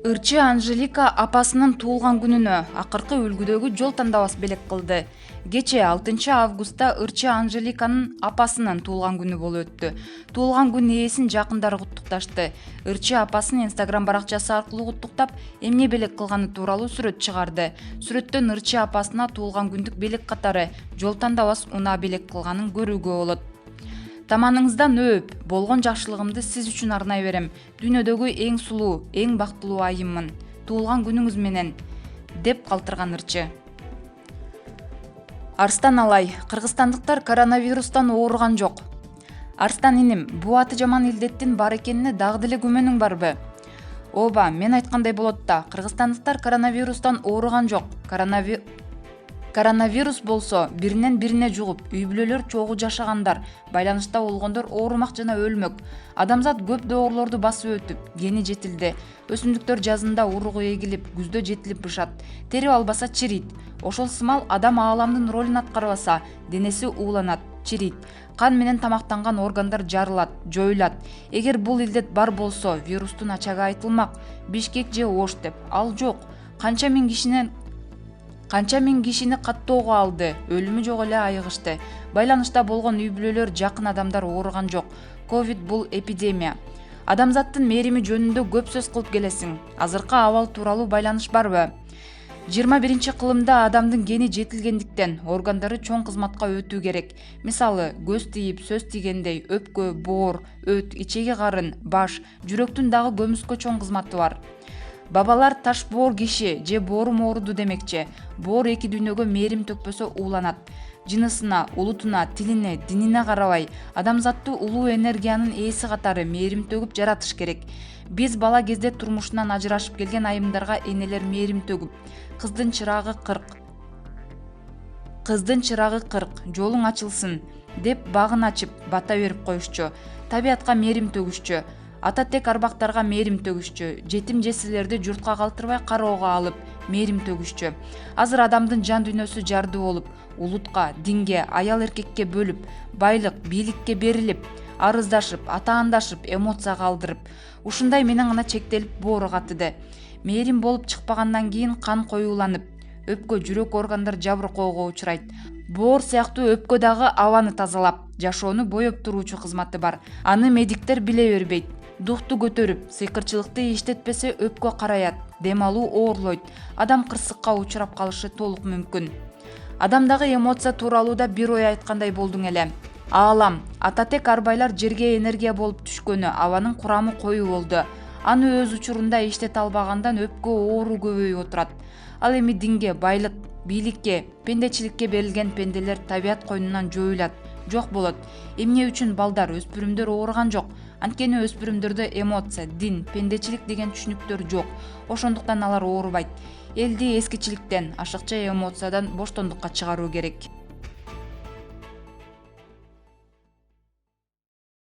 Ырчы Анжелика апасынын туулган күнүнө акыркы үлгүдөгү жол тандабас белек кылды. Кечээ 6 августта Ырчы Анжеликанын апасынын туулган күнү болуп өттү. Туулган күн ээсин жакындары куттукташты. Ырчы апасын Instagram баракчасы аркылуу куттуктап, эмне белек кылганы тууралуу сүрөт чыгарды. Сүрөттөн Ырчы апасына туулган күндүк белек катары жол тандабас унаа белек кылганын көрүүгө болот. Таманыңыздан өөп, болгон жакшылыгымды сиз үчүн арнай берем. Дүйнөдөгү эң сулуу, эң бактылуу айыммын. Туулган күнүңүз менен, деп калтырган Ырчы. Арстан Алай, кыргызстандыктар коронавирустан ооруган жок. Арстан иним, бул аты жаман илдеттин бар экенине дагы деле күмөнүң барбы? Ооба, мен айткандай болот да, кыргызстандыктар коронавирустан ооруган жок. Коронавирус болсо биринен бирине жугуп, үй бүлөлөр чогуу жашагандар, байланышта болгондор оорумак жана өлмөк. Адамзат көп доорулорду басып өтүп, гени жетилди. Өсүмдүктөр жазында уругу эгилип, күздө жетилип бышат. Тери албаса чирийт. Ошол сымал адам ааламдын ролун аткарбаса, денеси ууланат, чирийт. Кан менен тамактанган органдар жарылат, жоюлат. Эгер бул илдет бар болсо, вирустун ачагы айтылмак. Бишкек же Ош деп. Ал жок. Канча миң кишини каттоого алды, өлүмү жок эле айыгышты. Байланышта болгон үй бүлөлөр, жакын адамдар ооруган жок. Ковид бул эпидемия. Адамзаттын мээрими жөнүндө көп сөз кылып келесиң. Азыркы абал тууралуу байланыш барбы? 21-кылымда адамдын гени жетилгендиктен органдары чоң кызматка өтүү керек. Мисалы, көз тийип, сөз тийгендей, өпкө, боор, өт, ичеги карын, баш, жүрөктүн дагы көмүскө чоң кызматы бар. Бабалар таш боор киши же боорум ооруду демекчи. Боор эки дүйнөгө мээрим төкпөсө ууланат. Жынысына, улутуна, тилине, динине карабай, адамзатты улуу энергиянын ээси катары мээрим төгүп жаратыш керек. Биз бала кезде турмушунан ажырашып келген айымдарга энелер мээрим төгүп, кыздын чырагы 40, жолуң ачылсын деп багын ачып, бата берип коюшчу. Табиатка мээрим төгүшчү. Ата тек арбактарга мээрим төгүшчү. Жетим жесирлерди журтка калтырбай кароого алып, мээрим төгүшчү. Азыр адамдын жан дүйнөсү жарды болуп, улутка, динге, аял эркекке бөлүп, байлык, бийликке берилип, арыздашып, атаандашып, эмоция калдырып, ушундай менен гана чектелип боору катыды. Мээрим болуп чыкпагандан кийин кан коюуланып, өпкө, жүрөк органдар жабыркоого учурайт. Боор сыяктуу өпкө дагы абаны тазалап, жашоону боеп туруучу кызматы бар. Аны медиктер биле бербейт. Дукту көтөрүп, сыйкырчылыкты иштетпесе өпкө караят, дем алуу оорлойт, адам кырсыкка учурап калышы толук мүмкүн. Адамдагы эмоция тууралуу да бир ой айткандай болдуң эле. Аалам, Ататек арбайлар жерге энергия болуп түшкөнү, абанын курамы коюу болду. Аны өз учурунда иштете албагандан өпкө оору көбөйүп отурат. Ал эми динге, байлык, бийликке, пендечиликке берилген пенделер табият койнунан жоюлат. Жок болот. Эмне үчүн балдар, өспүрүмдөр ооруган жок? Анткени өспүрүмдөрдө эмоция, дин, пендечилик деген түшүнүктөр жок. Ошондуктан алар оорубайт. Элди эскичиликтен, ашыкча эмоциядан боштондукка чыгаруу керек.